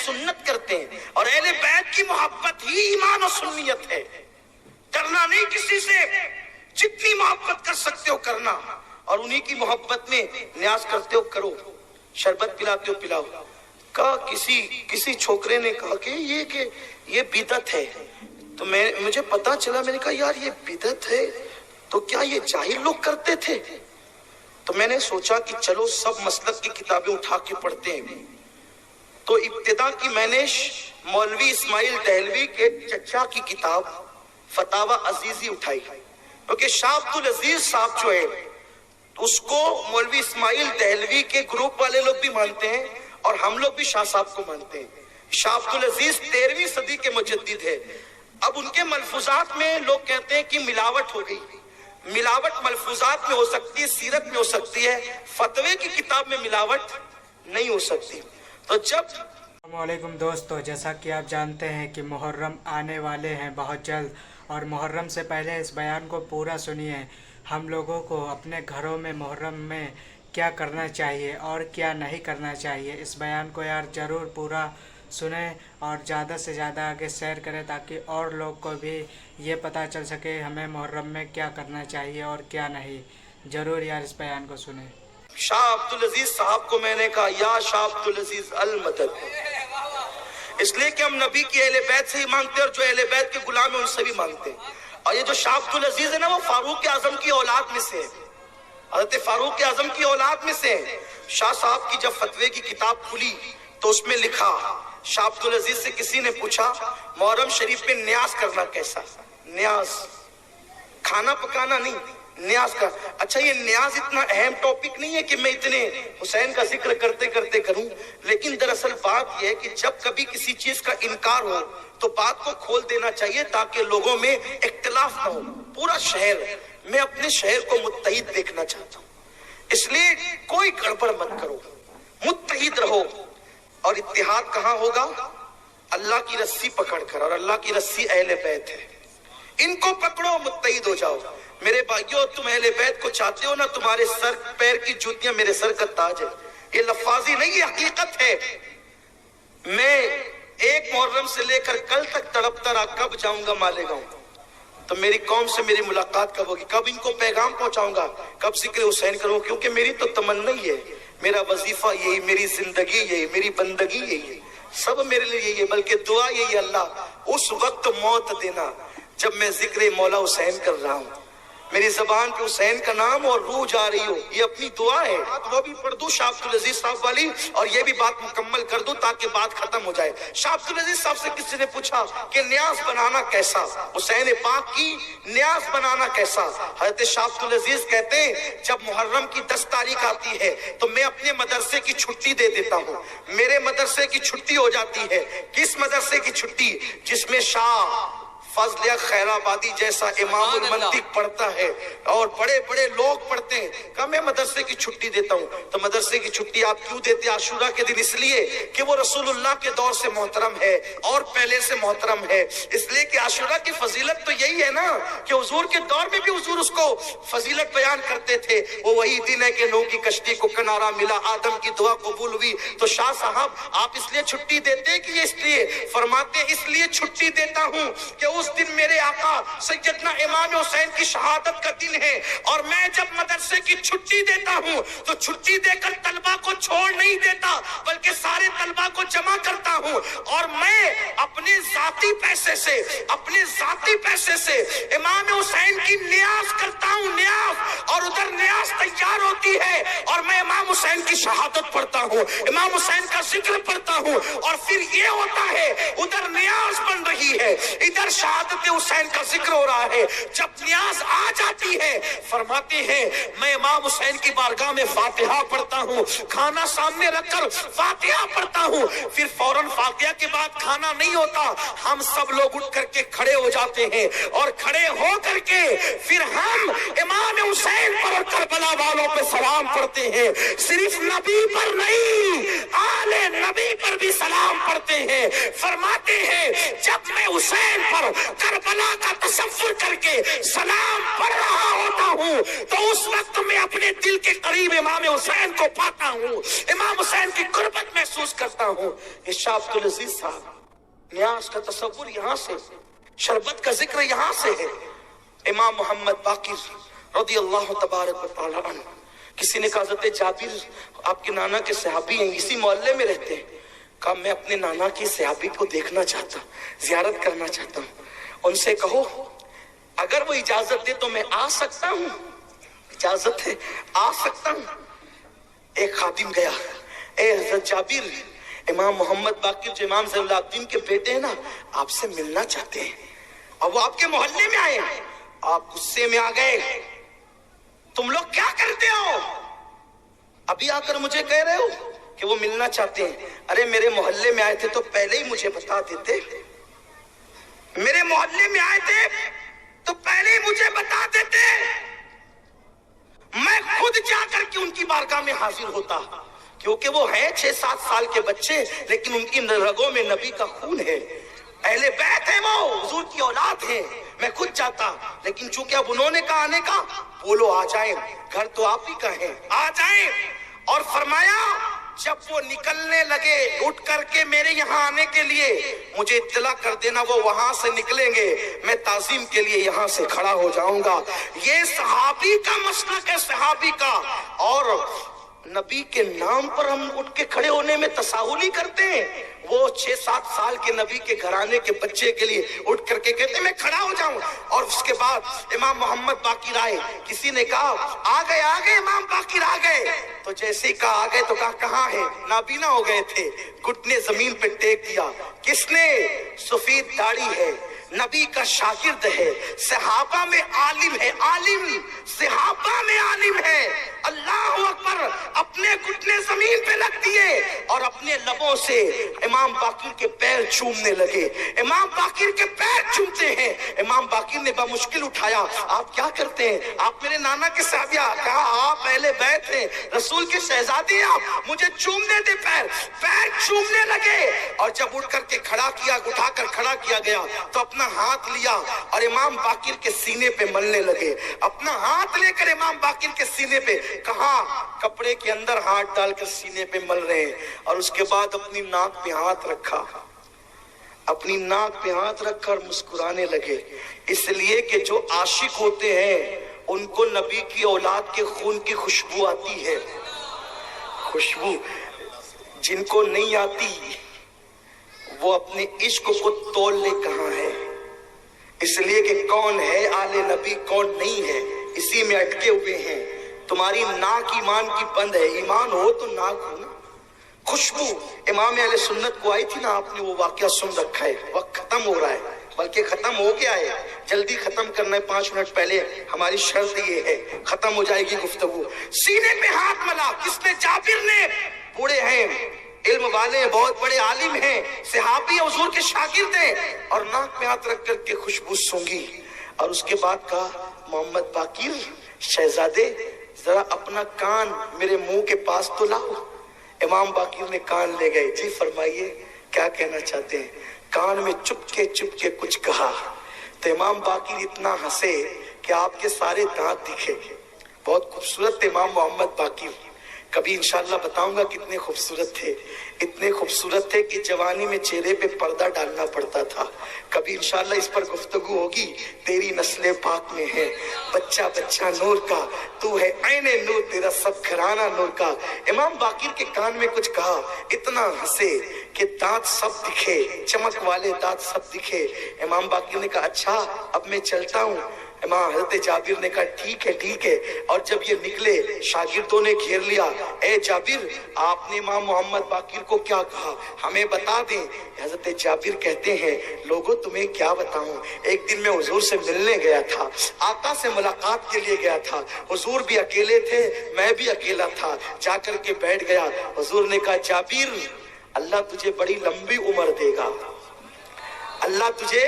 سنت کرتے ہیں، اور اہل بیت کی محبت ہی ایمان و سنیت ہے. کرنا نہیں کسی سے، جتنی محبت کر سکتے ہو کرنا، اور انہی کی محبت میں نیاز کرتے ہو کرو، شربت پلاتے ہو پلاؤ. کہا کسی چھوکرے نے کہا کہ یہ بدعت ہے. تو مجھے پتا چلا، میں نے کہا یار یہ بدعت ہے تو کیا یہ جاہل لوگ کرتے تھے؟ تو میں نے سوچا کہ چلو سب مسلک کی کتابیں اٹھا کے پڑھتے ہیں. تو ابتدا کی میں نے مولوی اسماعیل دہلوی کے چچا کی کتاب فتاوی عزیزی اٹھائی، کیونکہ شاہ عبد العزیز صاحب جو ہے اس کو مولوی اسماعیل دہلوی کے گروپ والے لوگ بھی مانتے ہیں اور ہم لوگ بھی شاہ صاحب کو مانتے ہیں. شاہ عبد العزیز 13ویں صدی کے مجدد ہے. اب ان کے ملفوظات میں لوگ کہتے ہیں کہ ملاوٹ ہو گئی. ملاوٹ ملفوظات میں ہو سکتی ہے، سیرت میں ہو سکتی ہے، فتوے کی کتاب میں ملاوٹ نہیں ہو سکتی. تو جب السلام علیکم دوستو، جیسا کہ آپ جانتے ہیں کہ محرم آنے والے ہیں بہت جلد، اور محرم سے پہلے اس بیان کو پورا سنیے. ہم لوگوں کو اپنے گھروں میں محرم میں کیا کرنا چاہیے اور کیا نہیں کرنا چاہیے، اس بیان کو یار ضرور پورا سنیں اور زیادہ سے زیادہ آگے شیئر کریں تاکہ اور لوگ کو بھی یہ پتہ چل سکے ہمیں محرم میں کیا کرنا چاہیے اور کیا نہیں. ضرور یار اس بیان کو سنیں. شاہ عبد العزیز صاحب کو میں نے کہا یا شاہ عبد العزیز المدد، اس لیے کہ ہم نبی کی اہل بیت سے ہی مانگتے ہیں اور جو اہل بیت کے غلام ہیں ان سے بھی مانگتے ہیں. اور یہ جو شاہ عبد العزیز ہے نا، وہ فاروق اعظم کی اولاد میں سے ہے، حضرت فاروق اعظم کی اولاد میں سے ہے. شاہ صاحب کی جب فتوے کی کتاب کھلی تو اس میں لکھا، شاہ عبد العزیز سے کسی نے پوچھا محرم شریف میں نیاز کرنا کیسا؟ نیاز کھانا پکانا نہیں، نیاز کا. اچھا یہ نیاز اتنا اہم ٹاپک نہیں ہے کہ میں اتنے حسین کا ذکر کرتے کرتے کروں، لیکن دراصل بات یہ ہے کہ جب کبھی کسی چیز کا انکار ہو تو بات کو کھول دینا چاہیے تاکہ لوگوں میں اختلاف نہ ہو. پورا شہر، میں اپنے شہر کو متحد دیکھنا چاہتا ہوں، اس لیے کوئی گڑبڑ مت کرو، متحد رہو. اور اتحاد کہاں ہوگا؟ اللہ کی رسی پکڑ کر، اور اللہ کی رسی اہل بیت ہے، ان کو پکڑو، متحد ہو جاؤ. میرے بھائیو، تم اہل بیت کو چاہتے ہو نا، تمہارے سر پیر کی جوتیاں میرے سر کا تاج ہے. یہ لفاظی نہیں، یہ حقیقت ہے. میں ایک محرم سے لے کر کل تک تڑپتا رہا کب جاؤں گا مالیگاؤں، تو میری قوم سے میری ملاقات کب ہوگی، کب ان کو پیغام پہنچاؤں گا، کب ذکر حسین کروں، کیونکہ میری تو تمنا ہی ہے، میرا وظیفہ یہی، میری زندگی یہی، میری بندگی یہی ہے، سب میرے لیے یہی ہے. بلکہ دعا یہی ہے، اللہ اس وقت موت دینا جب میں ذکر مولا حسین کر رہا ہوں، میری زبان پہ حسین کا نام اور روح جا رہی ہو. یہ اپنی دعا ہے. وہ بھی پڑھ دوں شاہ عبد العزیز صاحب والی، اور یہ بھی بات مکمل کر دوں تاکہ بات ختم ہو جائے. شاہ عبد العزیز صاحب سے کسی نے پوچھا کہ نیاز بنانا کیسا، حسین پاک کی نیاز بنانا کیسا؟ حضرت شاہ عبد العزیز کہتے ہیں جب محرم کی 10 تاریخ آتی ہے تو میں اپنے مدرسے کی چھٹی دے دیتا ہوں. میرے مدرسے کی چھٹی ہو جاتی ہے. کس مدرسے کی چھٹی؟ جس میں شاہ فضل خیر آبادی جیسا امام المنطق پڑھتا ہے اور بڑے بڑے لوگ پڑھتے ہیں. کہ میں مدرسے کی چھٹی دیتا ہوں. تو مدرسے کی چھٹی آپ کیوں دیتے عاشورہ کے دن؟ اس لیے کہ وہ رسول اللہ کے دور سے محترم ہے اور پہلے سے محترم ہے. اس لیے کہ عاشورہ کی فضیلت تو یہی ہے نا کہ حضور کے دور میں بھی حضور اس کو فضیلت بیان کرتے تھے. وہ وہی دن ہے کہ نوح کی کشتی کو کنارہ ملا، آدم کی دعا قبول ہوئی. تو شاہ صاحب آپ اس لیے چھٹی دیتے ہیں کہ یہ اس لیے فرماتے ہیں، اس لیے چھٹی دیتا ہوں کہ اس دن میرے آقا سیدنا امام حسین کی شہادت کا دن ہے. اور میں جب مدرسے کی چھٹی دیتا ہوں تو چھٹی دے کر طلبہ کو چھوڑ نہیں دیتا بلکہ سارے طلبہ کو جمع کرتا ہوں، اور میں اپنے ذاتی پیسے سے امام حسین کی نیاز کرتا ہوں، نیاز. اور ادھر نیاز تیار ہوتی ہے اور میں امام حسین کی شہادت پڑھتا ہوں، امام حسین کا ذکر پڑھتا ہوں. اور پھر یہ ہوتا ہے ادھر نیاز بن رہی ہے، ادھر شہادت حسین کا ذکر ہو رہا ہے. جب نیاز آ جاتی ہے فرماتے ہیں میں امام حسین کی بارگاہ میں فاتحہ پڑھتا ہوں، کھانا سامنے رکھ کر فاتحہ پڑھتا ہوں. پھر فوراً فاتحہ کے بعد کھانا نہیں ہوتا، ہم سب لوگ اٹھ کر کے کھڑے ہو جاتے ہیں اور کھڑے ہو کر کے پھر ہم امام حسین پر اور کربلا والوں پہ سلام پڑھتے ہیں. صرف نبی پر نہیں، آل نبی پر پر بھی سلام پڑھتے ہیں. فرماتے ہیں جب میں حسین پر کربلا کا تصور کر کے سلام پڑھ رہا ہوتا ہوں تو اس وقت میں اپنے دل کے قریب امام حسین کو پاتا ہوں, امام حسین کی قربت محسوس کرتا ہوں. یہ شاہ عبدالعزیز صاحب, نیاز کا تصور یہاں سے, شربت کا ذکر یہاں سے ہے. امام محمد باقر رضی اللہ تبارک و تعالی عنہ, کسی نے کہا حضرت جابر آپ کے نانا کے صحابی ہیں, اسی محلے میں رہتے ہیں. کہا میں اپنے نانا کی صحابی کو دیکھنا چاہتا ہوں, زیارت کرنا چاہتا ہوں. ان سے کہو اگر وہ اجازت دے تو میں آ سکتا ہوں. اجازت ہے, آ سکتا ہوں. ایک خادم گیا, اے حضرت جابر, امام محمد باقر جو امام زین العابدین کے بیٹے ہیں نا, آپ سے ملنا چاہتے ہیں اور وہ آپ کے محلے میں آئے. آپ غصے میں آ گئے, تم لوگ کیا کرتے ہو, ابھی آ کر مجھے کہہ رہے ہو کہ وہ ملنا چاہتے ہیں. ارے میرے محلے میں آئے تھے تو پہلے ہی مجھے بتا دیتے, میرے محلے میں آئے تھے تو پہلے ہی مجھے بتا دیتے, میں خود جا کر کے ان کی بارگاہ میں حاضر ہوتا. کیونکہ وہ ہیں 6-7 سال کے بچے, لیکن ان کی رگوں میں نبی کا خون ہے, اہل بیت ہے, وہ حضور کی اولاد ہے. میں خود چاہتا, لیکن چونکہ اب انہوں نے کہا آنے کا, بولو آ جائیں, گھر تو آپ ہی کا ہے, آ جائیں. اور فرمایا جب وہ نکلنے لگے اٹھ کر کے میرے یہاں آنے کے لیے, مجھے اطلاع کر دینا, وہ وہاں سے نکلیں گے, میں تعظیم کے لیے یہاں سے کھڑا ہو جاؤں گا. یہ صحابی کا مسلک ہے, صحابی کا. اور نبی کے نام پر ہم اٹھ کے کھڑے ہونے میں تساہل نہیں کرتے ہیں. وہ 6-7 سال کے نبی کے گھرانے کے بچے کے لیے اٹھ کر کے کہتے ہیں میں کھڑا ہو جاؤں. اور اس کے بعد امام محمد باقر آئے. کسی نے کہا آ گئے امام باقر آ گئے. تو جیسے ہی کہا آ گئے تو کہا کہاں ہے, نابینا ہو گئے تھے, گھٹنے زمین پہ ٹیک دیا. کس نے, سفید داڑھی ہے, نبی کا شاگرد ہے, صحابہ میں عالم ہے, عالم صحابہ میں عالم ہے. اللہ اکبر, اپنے گھٹنے زمین پہ رکھ دیے اور اپنے لبوں سے امام باقر کے پیر چومنے لگے. امام باقر کے پیر چومتے ہیں. امام باقر نے بمشکل اٹھایا, آپ کیا کرتے ہیں, آپ میرے نانا کے صحابی. کہا آپ اہل بیت ہیں, رسول کے شہزادے ہیں, آپ مجھے چومنے دے پیر. پیر چومنے لگے اور جب اٹھ کر کے کھڑا کیا, اٹھا کر کھڑا کیا گیا تو اپنا ہاتھ لیا اور امام باقر کے سینے پہ ملنے لگے. اپنا ہاتھ لے کر امام باقر کے سینے پہ, کہاں, کپڑے کے اندر ہاتھ ڈال کر سینے پہ مل رہے ہیں. اور اس کے بعد اپنی ناک پہ ہاتھ رکھا, اپنی ناک پہ ہاتھ رکھ کر مسکرانے لگے. اس لیے کہ جو عاشق ہوتے ہیں ان کو نبی کی اولاد کے خون کی خوشبو آتی ہے, خوشبو. جن کو نہیں آتی وہ اپنے عشق کو تول لے کہاں ہے. اس لیے کہ کون ہے آل نبی, کون نہیں ہے, اسی میں اٹکے ہوئے ہیں. تمہاری ناک ایمان کی بند ہے, ایمان ہو تو ناک ہو نا. خوشبو امام اہل سنت کو آئی تھی نا, آپ نے وہ واقعہ سن رکھا ہے. وقت ختم ہو رہا ہے, بلکہ ختم ہو گیا ہے, جلدی ختم کرنا ہے. 5 منٹ پہلے ہماری شرط یہ ہے, ختم ہو جائے گی گفتگو. سینے پہ ہاتھ ملا, کس نے, جابر نے. بوڑھے ہیں, علم والے ہیں, بہت بڑے عالم ہیں, صحابی ہیں, حضور کے شاگرد ہیں, اور ناک پہ ہاتھ رکھ کر کے خوشبو سونگی. اور اس کے بعد کہا محمد باقر شہزادے ذرا اپنا کان میرے منہ کے پاس تو لاؤ. امام باقر نے کان لے گئے. جی فرمائیے کیا کہنا چاہتے ہیں. کان میں چپ کے کچھ کہا تو امام باقر اتنا ہنسے کہ آپ کے سارے دانت دکھے. بہت خوبصورت تھے امام محمد باقر. کبھی انشاءاللہ بتاؤں گا کتنے خوبصورت تھے. اتنے خوبصورت تھے کہ جوانی میں چہرے پہ پردہ ڈالنا پڑتا تھا. کبھی انشاءاللہ اس پر گفتگو ہوگی. تیری نسل پاک میں ہے بچہ بچہ نور کا, تو ہے عین نور, تیرا سب گھرانہ نور کا. امام باقر کے کان میں کچھ کہا, اتنا ہنسے کہ دانت سب دکھے, چمک والے دانت سب دکھے. امام باقر نے کہا اچھا اب میں چلتا ہوں. امام حضرت جابر نے کہا ٹھیک ہے. اور جب یہ نکلے شاگردوں نے گھیر لیا. اے جابر آپ نے امام محمد باقر کو کیا کہا, ہمیں بتا دیں. حضرت جابر کہتے ہیں لوگوں تمہیں کیا بتاؤں, ایک دن میں حضور سے ملنے گیا تھا, آقا سے ملاقات کے لیے گیا تھا. حضور بھی اکیلے تھے, میں بھی اکیلا تھا. جا کر کے بیٹھ گیا. حضور نے کہا جابر اللہ تجھے بڑی لمبی عمر دے گا, اللہ تجھے